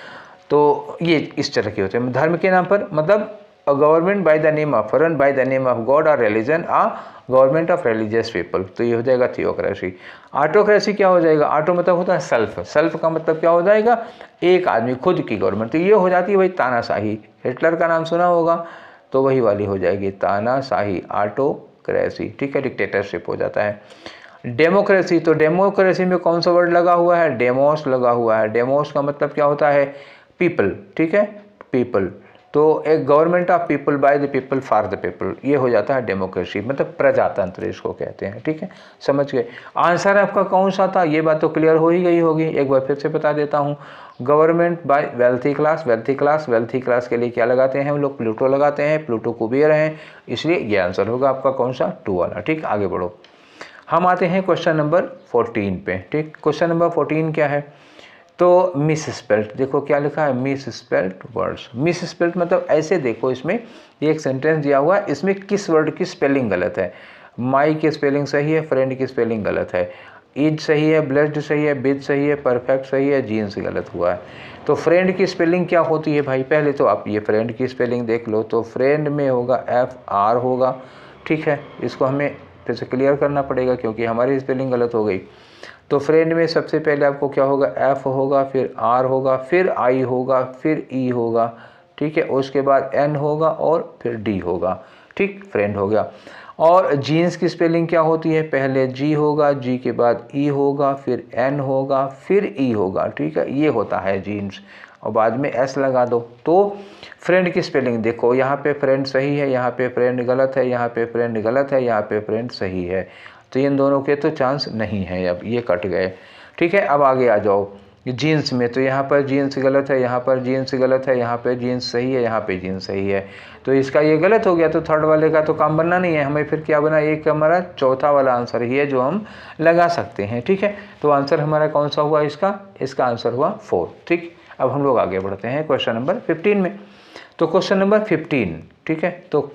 तो ये इस तरह के होते हैं, धर्म के नाम पर, मतलब a government by the name of, run by the name of God or religion, a government of religious people, तो ये हो जाएगा थियोक्रेसी। ऑटोक्रेसी क्या हो जाएगा, ऑटो मतलब होता है सेल्फ, सेल्फ का मतलब क्या हो जाएगा, एक आदमी, खुद की गवर्नमेंट, तो ये हो जाती है वही तानाशाही। हिटलर का नाम सुना होगा, तो वही वाली हो जाएगी तानाशाही, ऑटोक्रेसी, ठीक है, डिक्टेटरशिप हो जाता है। डेमोक्रेसी, तो डेमोक्रेसी में कौन सा वर्ड लगा हुआ है, डेमोस लगा हुआ है। डेमोस का मतलब क्या होता है, पीपल, ठीक है, पीपल। तो एक government of people by the people for the people, ये हो जाता है डेमोक्रेसी, मतलब प्रजातंत्र इसको कहते हैं, ठीक है, समझ गए। आंसर आपका कौन सा था, ये बात तो क्लियर हो ही गई होगी, एक बार फिर से बता देता हूँ। Government by wealthy class, wealthy class, wealthy class के लिए क्या लगाते हैं हम लोग, प्लूटो लगाते हैं, प्लूटो कुबेर हैं, इसलिए ये आंसर होगा आपका कौन सा, 2 वाला, ठीक। आगे बढ़ो, हम आते हैं क्वेश्चन नंबर 14 पे, ठीक। क्वेश्चन नंबर 14 क्या है, तो मिस स्पेल्ट, देखो क्या लिखा है, miss spelt words. Miss spelt मतलब ऐसे देखो, इसमें एक सेंटेंस दिया हुआ है, इसमें किस वर्ड की स्पेलिंग गलत है, माई की स्पेलिंग सही है, फ्रेंड की स्पेलिंग गलत है। इज सही है, ब्लेस्ड सही है, विद सही है, परफेक्ट सही है, जीन्स गलत हुआ है। तो फ्रेंड की स्पेलिंग क्या होती है भाई, पहले तो आप ये फ्रेंड की स्पेलिंग देख लो। तो फ्रेंड में होगा FR होगा, ठीक है। इसको हमें फिर से क्लियर करना पड़ेगा क्योंकि हमारी स्पेलिंग गलत हो गई। तो फ्रेंड में सबसे पहले आपको क्या होगा, F होगा, फिर R होगा, फिर I होगा, फिर E होगा, ठीक है। उसके बाद N होगा और फिर D होगा, ठीक, फ्रेंड हो गया। और जीन्स की स्पेलिंग क्या होती है, पहले G होगा, G के बाद E होगा, फिर N होगा, फिर E होगा, ठीक है, ये होता है जीन्स, और बाद में S लगा दो। तो फ्रेंड की स्पेलिंग देखो, यहाँ पे फ्रेंड सही है, यहाँ पे फ्रेंड गलत है, यहाँ पे फ्रेंड गलत है, यहाँ पे फ्रेंड सही है। तो इन दोनों के तो चांस नहीं है, अब ये कट गए, ठीक है। अब आगे आ जाओ जीन्स में, तो यहाँ पर जीन्स गलत है, यहाँ पर जीन्स गलत है, यहाँ पे जीन्स सही है, यहाँ पे जीन्स सही है। तो इसका ये गलत हो गया, तो थर्ड वाले का तो काम बनना नहीं है हमें। फिर क्या बना, एक हमारा चौथा वाला आंसर ही है जो हम लगा सकते हैं, ठीक है। तो आंसर हमारा कौन सा हुआ इसका आंसर हुआ 4, ठीक। अब हम लोग आगे बढ़ते हैं क्वेश्चन नंबर 15 में। तो क्वेश्चन नंबर 15, ठीक है। तो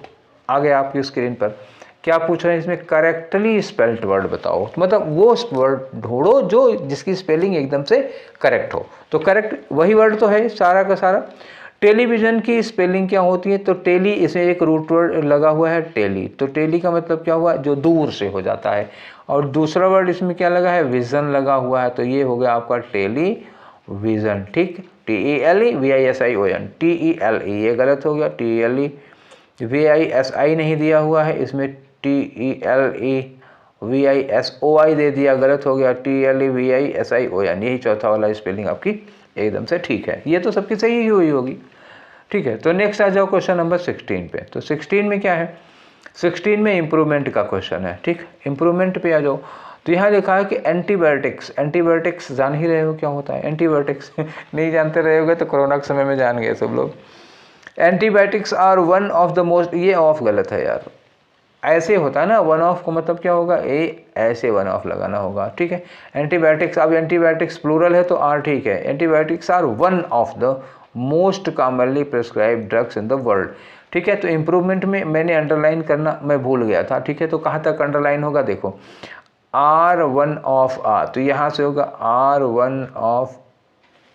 आगे आपकी स्क्रीन पर क्या पूछ रहे हैं, इसमें करेक्टली स्पेल्ड वर्ड बताओ, मतलब वो वर्ड ढूंढो जो जिसकी स्पेलिंग एकदम से करेक्ट हो। तो करेक्ट वही वर्ड तो है सारा का सारा। टेलीविज़न की स्पेलिंग क्या होती है, तो टेली, इसमें एक रूट वर्ड लगा हुआ है टेली, तो टेली का मतलब क्या हुआ, जो दूर से हो जाता है। और दूसरा वर्ड इसमें क्या लगा है, विज़न लगा हुआ है, तो ये हो गया आपका टेलीविज़न, ठीक। TELEVISION, TELE, ये गलत हो गया, TELEVISI नहीं दिया हुआ है, इसमें TELEVISOI दे दिया, गलत हो गया, TELEVISION, यही चौथा वाला स्पेलिंग आपकी एकदम से ठीक है। ये तो सबकी सही ही हुई होगी, ठीक है। तो नेक्स्ट आ जाओ क्वेश्चन नंबर 16 पे। तो 16 में क्या है, 16 में इम्प्रूवमेंट का क्वेश्चन है, ठीक। इम्प्रूवमेंट पे आ जाओ, तो यहाँ लिखा है कि एंटीबायोटिक्स, एंटीबायोटिक्स जान ही रहे हो क्या होता है एंटीबायोटिक्स नहीं जानते रहे होगे तो कोरोना के समय में जान गए सब लोग। Antibiotics are one of the most, ये ऑफ गलत है यार, ऐसे होता है ना, वन ऑफ को मतलब क्या होगा, ऐसे वन ऑफ लगाना होगा, ठीक है। एंटीबायोटिक्स, अब एंटीबायोटिक्स प्लूरल है तो आर ठीक है। Antibiotics are one of the most commonly prescribe drugs in the world, ठीक है। तो इम्प्रूवमेंट में मैंने अंडरलाइन करना मैं भूल गया था, ठीक है। तो कहाँ तक अंडरलाइन होगा, देखो आर वन ऑफ आ, तो यहाँ से होगा आर वन ऑफ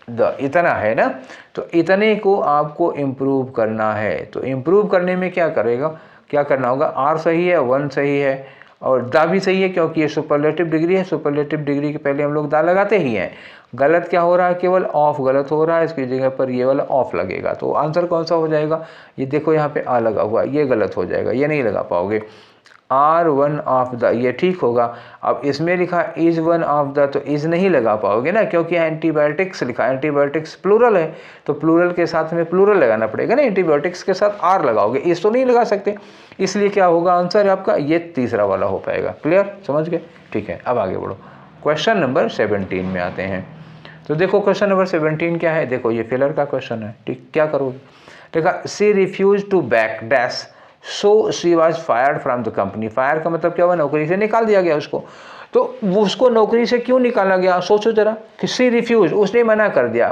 द, इतना है ना, तो इतने को आपको इम्प्रूव करना है। तो इम्प्रूव करने में क्या करना होगा, आर सही है, वन सही है, और दा भी सही है क्योंकि ये सुपरलेटिव डिग्री है। सुपरलेटिव डिग्री के पहले हम लोग दा लगाते ही हैं। गलत क्या हो रहा है, केवल ऑफ गलत हो रहा है, इसकी जगह पर ये वाला ऑफ लगेगा। तो आंसर कौन सा हो जाएगा, ये देखो यहाँ पे आ लगा हुआ, ये गलत हो जाएगा, ये नहीं लगा पाओगे। आर वन ऑफ द, ये ठीक होगा। अब इसमें लिखा इज वन ऑफ द, तो इज नहीं लगा पाओगे ना, क्योंकि एंटीबायोटिक्स लिखा है, एंटीबायोटिक्स प्लूरल है, तो प्लूरल के साथ में प्लूरल लगाना पड़ेगा ना, एंटीबायोटिक्स के साथ आर लगाओगे, इस तो नहीं लगा सकते, इसलिए क्या होगा आंसर आपका ये तीसरा वाला हो पाएगा। क्लियर, समझ गए, ठीक है। अब आगे बढ़ो, क्वेश्चन नंबर 17 में आते हैं। तो देखो क्वेश्चन नंबर 17 क्या है, देखो ये फिलर का क्वेश्चन है, ठीक। क्या करोगे, देखा she refuse to back dash so she was fired from the company. Fire का मतलब क्या हुआ, नौकरी से निकाल दिया गया उसको। तो उसको नौकरी से क्यों निकाला गया, सोचो जरा, कि सी रिफ्यूज, उसने मना कर दिया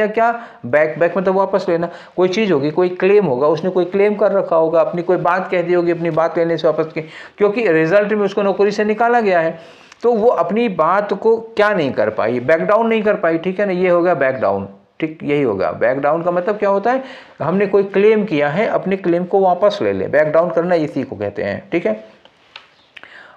क्या, बैक मतलब वापस लेना, कोई चीज़ होगी, कोई क्लेम होगा, उसने कोई क्लेम कर रखा होगा, अपनी कोई बात कह दी होगी, अपनी बात लेने से वापस की, क्योंकि रिजल्ट में उसको नौकरी से निकाला गया है, तो वो अपनी बात को क्या नहीं कर पाई, बैक डाउन नहीं कर पाई, ठीक है ना, ये हो गया बैक डाउन, ठीक, यही होगा। बैक डाउन का मतलब क्या होता है, हमने कोई क्लेम किया है, अपने क्लेम को वापस ले ले, बैक डाउन करना इसी को कहते हैं, ठीक है।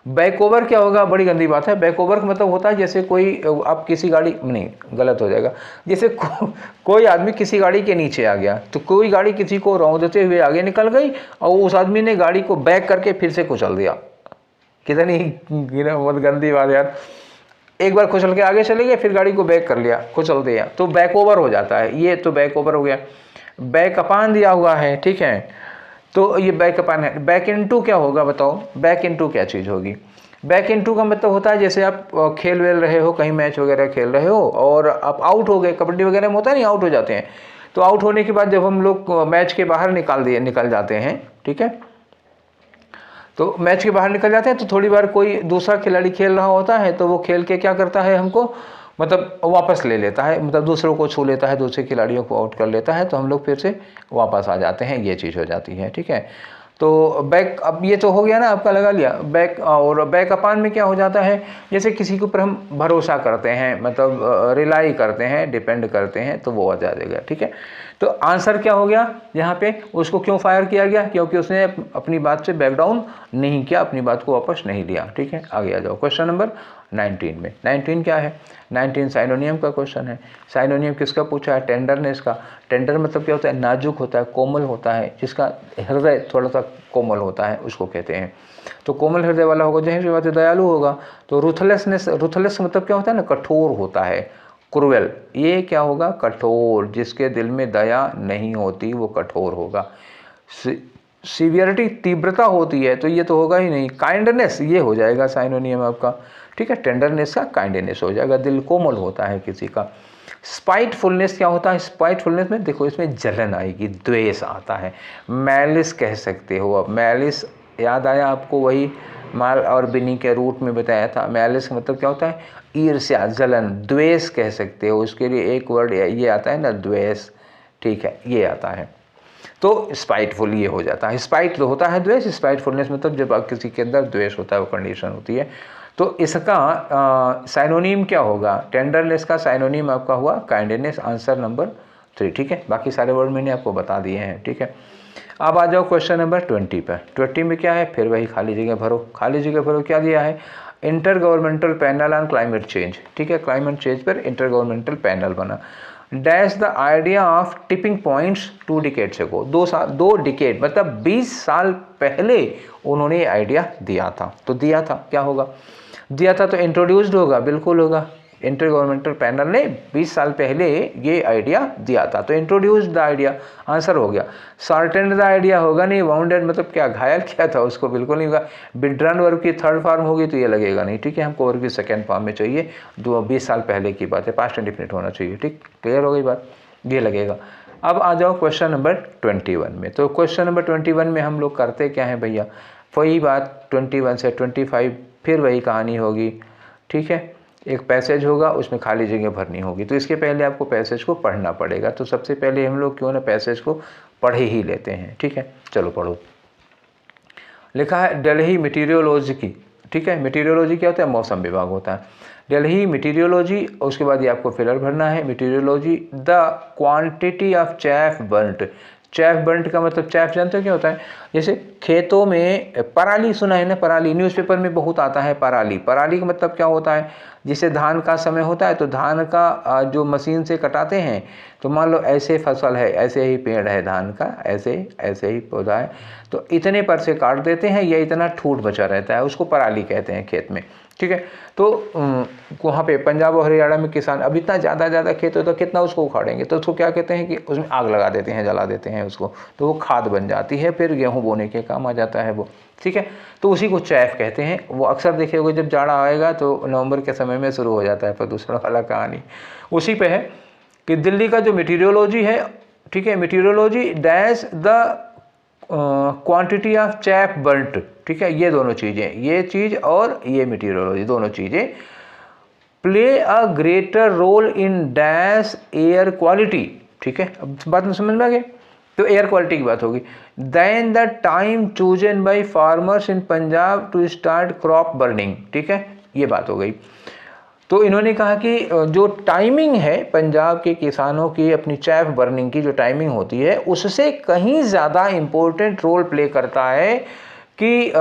बैक ओवर क्या होगा, बड़ी गंदी बात है। बैक ओवर का मतलब होता है जैसे कोई, आप किसी गाड़ी, नहीं गलत हो जाएगा, जैसे कोई आदमी किसी गाड़ी के नीचे आ गया, तो कोई गाड़ी किसी को रौंदते हुए आगे निकल गई और उस आदमी ने गाड़ी को बैक करके फिर से कुचल दिया। कितनी बहुत गंदी बात यार, एक बार कुचल के आगे चले गए, फिर गाड़ी को बैक कर लिया, कुचल दिया, तो बैक ओवर हो जाता है, ये तो बैक ओवर हो गया। बैक अपान दिया हुआ है, ठीक है, तो ये बैक अपान है। बैक इनटू क्या होगा बताओ, बैक इनटू क्या चीज़ होगी, बैक इनटू का मतलब होता है जैसे आप खेल वेल रहे हो, कहीं मैच वगैरह खेल रहे हो और आप आउट हो गए, कबड्डी वगैरह में होता है नहीं, आउट हो जाते हैं, तो आउट होने के बाद जब हम लोग मैच के बाहर निकल जाते हैं, ठीक है, तो मैच के बाहर निकल जाते हैं, तो थोड़ी बार कोई दूसरा खिलाड़ी खेल रहा होता है, तो वो खेल के क्या करता है, हमको मतलब वापस ले लेता है, मतलब दूसरों को छू लेता है, दूसरे खिलाड़ियों को आउट कर लेता है, तो हम लोग फिर से वापस आ जाते हैं, ये चीज़ हो जाती है, ठीक है। तो बैक, अब ये तो हो गया ना आपका, लगा लिया बैक। और बैक अपान में क्या हो जाता है, जैसे किसी के ऊपर हम भरोसा करते हैं, मतलब रिलाई करते हैं, डिपेंड करते हैं, तो वो आ जाएगा। ठीक है, तो आंसर क्या हो गया यहाँ पे, उसको क्यों फायर किया गया, क्योंकि उसने अपनी बात से बैकडाउन नहीं किया, अपनी बात को वापस नहीं लिया। ठीक है, आगे आ जाओ क्वेश्चन नंबर 19 में। 19 क्या है, 19 साइनोनियम का क्वेश्चन है। साइनोनियम किसका पूछा है, टेंडरनेस का। टेंडर मतलब क्या होता है, नाजुक होता है, कोमल होता है, जिसका हृदय थोड़ा सा कोमल होता है उसको कहते हैं। तो कोमल हृदय वाला होगा, जाहिर सी बात है दयालु होगा। तो रूथलेसनेस, रूथलेस मतलब क्या होता है ना, कठोर होता है, क्रूएल। ये क्या होगा, कठोर, जिसके दिल में दया नहीं होती वो कठोर होगा। सीवियरिटी, तीव्रता होती है, तो ये तो होगा ही नहीं। काइंडनेस, ये हो जाएगा साइनोनियम आपका। ठीक है, टेंडरनेस का काइंडनेस हो जाएगा, दिल कोमल होता है किसी का। स्पाइटफुलनेस क्या होता है, स्पाइटफुलनेस में देखो इसमें जलन आएगी, द्वेष आता है। मैलिस कह सकते हो। अब मैलिस याद आया आपको, वही माल और बिनी के रूट में बताया था। मैलिस मतलब क्या होता है, ईर्ष्या, जलन, द्वेष कह सकते हो। उसके लिए एक वर्ड ये आता है ना, द्वेष। ठीक है, ये आता है। तो स्पाइटफुल ये हो जाता है। स्पाइट तो होता है द्वेष, स्पाइटफुलनेस मतलब जब किसी के अंदर द्वेष होता है, वो कंडीशन होती है। तो इसका साइनोनिम क्या होगा, टेंडरनेस का साइनोनिम आपका हुआ काइंडनेस, आंसर नंबर 3। ठीक है, बाकी सारे वर्ड मैंने आपको बता दिए हैं। ठीक है, अब आ जाओ क्वेश्चन नंबर 20 पर। 20 में क्या है, फिर वही खाली जगह भरो। खाली जगह भरो, क्या दिया है, inter governmental panel on climate change. ठीक है, क्लाइमेट चेंज पर इंटर गवर्नमेंटल पैनल बना। Dash the idea of tipping points 2 decades ago. 2 decade मतलब 20 साल पहले उन्होंने ये आइडिया दिया था। तो दिया था, क्या होगा, दिया था तो इंट्रोड्यूस्ड होगा, बिल्कुल होगा। इंटर गवर्नमेंटल पैनल ने 20 साल पहले ये आइडिया दिया था, तो इंट्रोड्यूस्ड द आइडिया, आंसर हो गया। शार्टेंड द आइडिया होगा नहीं, वाउंडेड मतलब क्या, घायल किया था उसको, बिल्कुल नहीं होगा। विड्रन वर्ब की थर्ड फॉर्म होगी तो ये लगेगा नहीं। ठीक है, हमको वर्ब की सेकेंड फॉर्म में चाहिए, 20 साल पहले की बात है, पास्ट इंडेफिनिट होना चाहिए। ठीक, क्लियर हो गई बात, ये लगेगा। अब आ जाओ क्वेश्चन नंबर 21 में। तो क्वेश्चन नंबर 21 में हम लोग करते क्या है भैया, वही बात 21 से 25 फिर वही कहानी होगी। ठीक है, एक पैसेज होगा, उसमें खाली जगह भरनी होगी। तो इसके पहले आपको पैसेज को पढ़ना पड़ेगा। तो सबसे पहले हम लोग क्यों ना पैसेज को पढ़ ही लेते हैं। ठीक है, चलो पढ़ो। लिखा है दिल्ली मीटीरियोलॉजी की। ठीक है, मीटीरियोलॉजी क्या होता है, मौसम विभाग होता है। दिल्ली मीटीरियोलॉजी, उसके बाद ये आपको फिलर भरना है। Meteorology, the quantity of chaff burnt. Chaff burnt का मतलब, चैफ जानते हो क्या होता है, जैसे खेतों में पराली, सुना है ना, पराली न्यूज़पेपर में बहुत आता है। पराली, पराली का मतलब क्या होता है, जिसे धान का समय होता है तो धान का जो मशीन से कटाते हैं, तो मान लो ऐसे फसल है, ऐसे ही पेड़ है धान का, ऐसे ही पौधा है, तो इतने पर से काट देते हैं, या इतना ठूठ बचा रहता है, उसको पराली कहते हैं खेत में। ठीक है, तो वहाँ पे पंजाब और हरियाणा में किसान, अब इतना ज़्यादा खेत होता है, कितना उसको उखाड़ेंगे, तो उसको क्या कहते हैं कि उसमें आग लगा देते हैं, जला देते हैं उसको, तो वो खाद बन जाती है, फिर गेहूँ बोने के काम आ जाता है वो। ठीक है, तो उसी को चैफ कहते हैं। वो अक्सर देखे होगे, जब जाड़ा आएगा तो नवंबर के समय में शुरू हो जाता है प्रदूषण वाला कहानी, उसी पे है कि दिल्ली का जो मटीरियोलॉजी है। ठीक है, meteorology dash the quantity of chaff burnt. ठीक है, ये दोनों चीज़ें, ये चीज़ और ये मटीरियोलॉजी, दोनों चीज़ें play a greater role in dash air quality. ठीक है, अब बात में समझ में आ गई, तो एयर क्वालिटी की बात होगी। Then the time chosen by farmers in Punjab to start crop burning. ठीक है, ये बात हो गई। तो इन्होंने कहा कि जो टाइमिंग है पंजाब के किसानों की अपनी चैफ बर्निंग की जो टाइमिंग होती है, उससे कहीं ज़्यादा इम्पोर्टेंट रोल प्ले करता है कि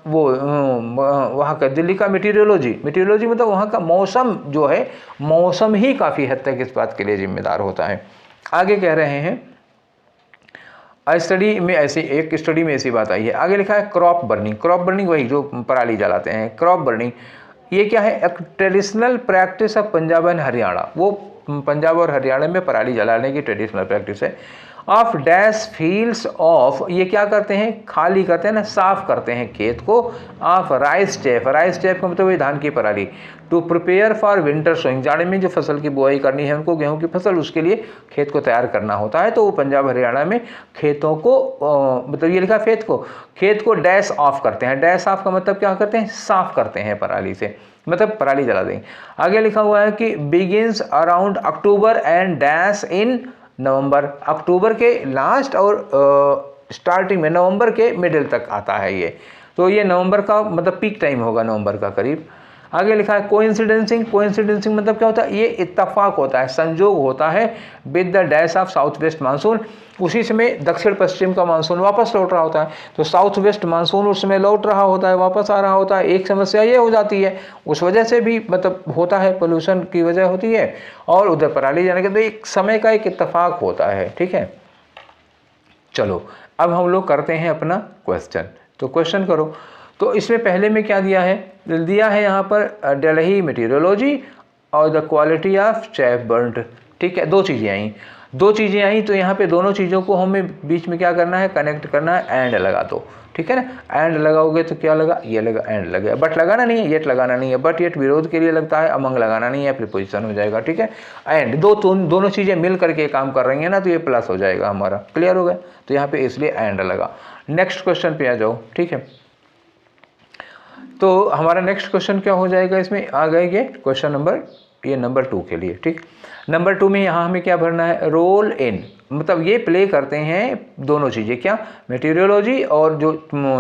वो वहाँ का दिल्ली का मटीरियोलॉजी मतलब वहाँ का मौसम जो है, मौसम ही काफ़ी हद तक इस बात के लिए जिम्मेदार होता है। आगे कह रहे हैं, स्टडी में ऐसी बात आई है। आगे लिखा है क्रॉप बर्निंग। क्रॉप बर्निंग वही जो पराली जलाते हैं, क्रॉप बर्निंग ये क्या है, एक traditional practice of Punjab and Haryana. वो पंजाब और हरियाणा में पराली जलाने की ट्रेडिशनल प्रैक्टिस है। ऑफ डैश फील्ड्स ऑफ, ये क्या करते हैं, खाली करते हैं ना, साफ करते हैं खेत को। ऑफ राइस चैफ का मतलब वही धान की पराली। To prepare for winter sowing, जाड़े में जो फसल की बुआई करनी है उनको, गेहूं की फसल, उसके लिए खेत को तैयार करना होता है। तो वो पंजाब हरियाणा में खेतों को मतलब ये लिखा खेत को डैश ऑफ करते हैं। डैश ऑफ का मतलब क्या करते हैं, साफ करते हैं पराली से, मतलब पराली जला देंगे। आगे लिखा हुआ है कि begins around October and dash in November. अक्टूबर के लास्ट और स्टार्टिंग में नवंबर के मिडिल तक आता है ये। तो ये नवंबर का मतलब पीक टाइम होगा, नवंबर का करीब। आगे लिखा है कोइंसिडेंसिंग। कोइंसिडेंसिंग मतलब क्या होता है, ये इत्तेफाक होता है, संयोग होता है with the dash of south west monsoon. उसी समय दक्षिण पश्चिम का मानसून वापस लौट रहा होता है, तो साउथ वेस्ट मानसून उस समय लौट रहा होता है, वापस आ रहा होता है। एक समस्या ये हो जाती है, उस वजह से भी मतलब होता है, पोल्यूशन की वजह होती है, और उधर पराली जाने के तो एक समय का एक इत्तेफाक होता है, ठीक है। चलो अब हम लोग करते हैं अपना क्वेश्चन। तो क्वेश्चन करो। तो इसमें पहले में क्या दिया है यहाँ पर डेल्ही मेटीरियोलॉजी और the quality of chaff burned, ठीक है। दो चीज़ें आई तो यहाँ पे दोनों चीज़ों को हमें बीच में क्या करना है, कनेक्ट करना है, एंड लगा दो, ठीक है ना। एंड लगाओगे तो क्या लगा, ये लगा, एंड लगा। बट लगाना नहीं है, येट लगाना नहीं है, बट येट विरोध के लिए लगता है, अमंग लगाना नहीं है, प्रीपोजिशन हो जाएगा, ठीक है। एंड दोनों चीज़ें मिल करके काम कर रही हैं ना, तो ये प्लस हो जाएगा हमारा, क्लियर हो गया। तो यहाँ पे इसलिए एंड लगा। नेक्स्ट क्वेश्चन पे आ जाओ, ठीक है। तो हमारा नेक्स्ट क्वेश्चन क्या हो जाएगा, इसमें आ गए ये क्वेश्चन नंबर 2 के लिए, ठीक। नंबर 2 में यहाँ हमें क्या भरना है, रोल इन, मतलब ये प्ले करते हैं दोनों चीज़ें, क्या, मेटीरियोलॉजी और जो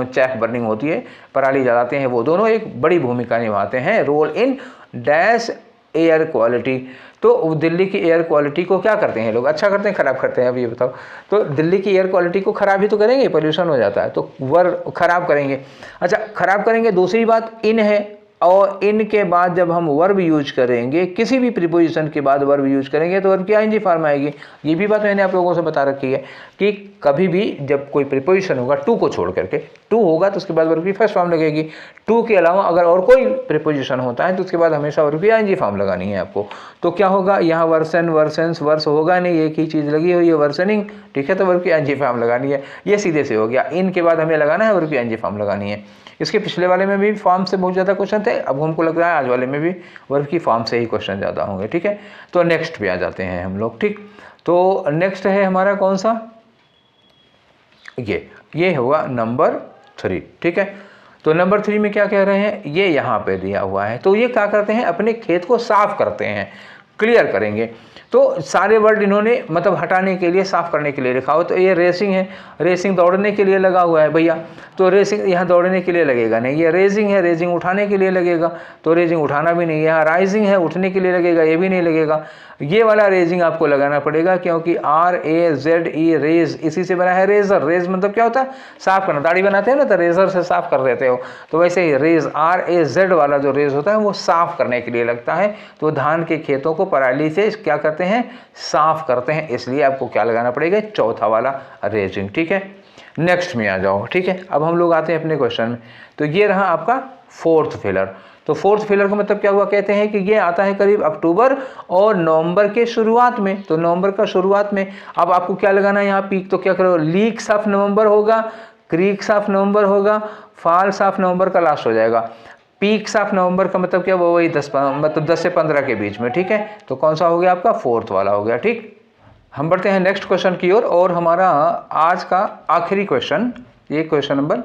चैफ बर्निंग होती है, पराली जलाते हैं, वो दोनों एक बड़ी भूमिका निभाते हैं। Role in dash air quality. तो दिल्ली की एयर क्वालिटी को क्या करते हैं लोग, अच्छा करते हैं, खराब करते हैं, अब ये बताओ। तो दिल्ली की एयर क्वालिटी को खराब ही तो करेंगे, पोल्यूशन हो जाता है, तो खराब करेंगे। अच्छा, खराब करेंगे। दूसरी बात इन है, और इन के बाद जब हम वर्ब यूज करेंगे, किसी भी प्रीपोजिशन के बाद वर्ब यूज करेंगे तो वर्ब की आईएनजी फॉर्म आएगी। ये भी बात मैंने आप लोगों से बता रखी है कि कभी भी जब कोई प्रीपोजिशन होगा, टू को छोड़ करके, टू होगा तो उसके बाद वर्ब की फर्स्ट फॉर्म लगेगी। टू के अलावा अगर और कोई प्रीपोजिशन होता है तो उसके बाद हमेशा वर्ब की आईएनजी फॉर्म लगानी है आपको। तो क्या होगा, यहाँ वर्सन, वर्सेंस, वर्स होगा नहीं, एक ही चीज़ लगी हुई है, वर्सनिंग, ठीक है। तो वर्ब की आईएनजी फॉर्म लगानी है, ये सीधे से हो गया। इन के बाद हमें लगाना है, वर्ब की आईएनजी फॉर्म लगानी है। इसके पिछले वाले में भी फॉर्म से बहुत ज़्यादा क्वेश्चन थे, अब हमको लग रहा है आज वाले में भी वर्ब की फॉर्म से ही क्वेश्चन ज़्यादा होंगे, ठीक है। तो नेक्स्ट पे आ जाते हैं हम लोग, ठीक। तो नेक्स्ट है हमारा कौन सा, ये हुआ नंबर 3, ठीक है। तो नंबर 3 में क्या कह रहे हैं, ये यहाँ पे दिया हुआ है। तो ये क्या करते हैं, अपने खेत को साफ करते हैं, क्लियर करेंगे। तो सारे वर्ड इन्होंने मतलब हटाने के लिए, साफ करने के लिए लिखा हो। तो ये रेसिंग है, रेसिंग दौड़ने के लिए लगा हुआ है भैया, तो रेसिंग यहाँ दौड़ने के लिए लगेगा नहीं। ये रेजिंग है, रेजिंग उठाने के लिए लगेगा, तो रेजिंग उठाना भी नहीं। यहाँ राइजिंग है, उठने के लिए लगेगा, ये भी नहीं लगेगा। ये वाला रेजिंग आपको लगाना पड़ेगा, क्योंकि RAZE रेज इसी से बना है। रेजर, रेज मतलब क्या होता है, साफ करना। दाढ़ी बनाते हैं ना तो रेजर से साफ कर देते हो, तो वैसे ही रेज, RAZ वाला जो रेज होता है वो साफ करने के लिए लगता है। तो धान के खेतों को पराली से क्या करते हैं, साफ करते हैं, इसलिए आपको क्या लगाना पड़ेगा, चौथा वाला रेजिंग, ठीक है। नेक्स्ट में आ जाओ, ठीक है। अब हम लोग आते हैं अपने क्वेश्चन में। तो ये रहा आपका फोर्थ फिलर। तो फोर्थ फिलर का मतलब क्या हुआ, कहते हैं कि ये आता है करीब अक्टूबर और नवंबर के शुरुआत में। तो नवंबर का शुरुआत में अब आपको क्या लगाना है यहाँ पीक, तो क्या करो, लीक्स ऑफ नवंबर होगा, क्रीक्स ऑफ नवंबर होगा, फॉल्स ऑफ नवंबर का लास्ट हो जाएगा। पीक्स ऑफ नवंबर का मतलब क्या, वो वही 10 से 15 के बीच में, ठीक है। तो कौन सा हो गया आपका, फोर्थ वाला हो गया, ठीक। हम बढ़ते हैं नेक्स्ट क्वेश्चन की ओर, और हमारा आज का आखिरी क्वेश्चन, ये क्वेश्चन नंबर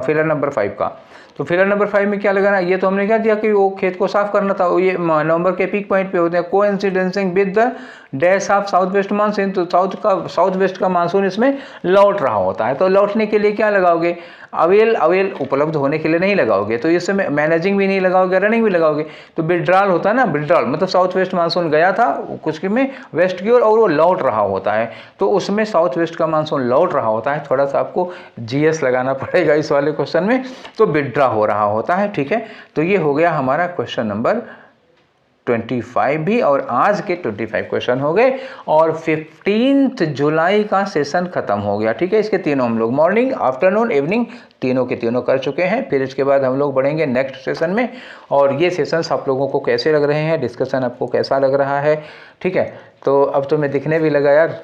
फिलर नंबर 5 का। तो फिलर नंबर 5 में क्या लगाना, ये तो हमने क्या दिया कि वो खेत को साफ करना था। ये नवंबर के पीक पॉइंट पे होते हैं। Coinciding with the dash of south west monsoon, तो साउथ वेस्ट का मानसून इसमें लौट रहा होता है। तो लौटने के लिए क्या लगाओगे, अवेल उपलब्ध होने के लिए नहीं लगाओगे, तो इसमें मैनेजिंग भी नहीं लगाओगे, रनिंग भी लगाओगे। तो विड्रॉल होता है ना, विड्रॉल मतलब साउथ वेस्ट मानसून गया था कुछ में वेस्ट की ओर और वो लौट रहा होता है, तो उसमें साउथ वेस्ट का मानसून लौट रहा होता है। थोड़ा सा आपको GS लगाना पड़ेगा इस वाले क्वेश्चन में, तो विड्रॉ हो रहा होता है, ठीक है। तो ये हो गया हमारा क्वेश्चन नंबर 25 भी, और आज के 25 क्वेश्चन हो गए, और 15 जुलाई का सेशन खत्म हो गया, ठीक है। इसके तीनों हम लोग मॉर्निंग, आफ्टरनून, इवनिंग तीनों के तीनों कर चुके हैं। फिर इसके बाद हम लोग बढ़ेंगे नेक्स्ट सेशन में, और ये सेशंस आप लोगों को कैसे लग रहे हैं, डिस्कशन आपको कैसा लग रहा है, ठीक है। तो अब तो मैं दिखने भी लगा यार,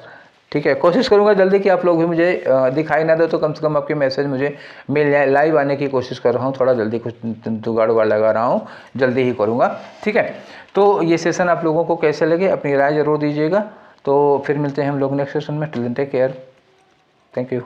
ठीक है। कोशिश करूंगा जल्दी कि आप लोग भी मुझे दिखाई ना दो, तो कम से कम आपके मैसेज मुझे मिल जाए। लाइव आने की कोशिश कर रहा हूँ, थोड़ा जल्दी कुछ जुगाड़ उगाड़ लगा रहा हूँ, जल्दी ही करूँगा, ठीक है। तो ये सेशन आप लोगों को कैसे लगे, अपनी राय ज़रूर दीजिएगा। तो फिर मिलते हैं हम लोग नेक्स्ट सेशन में। Till then take care, thank you.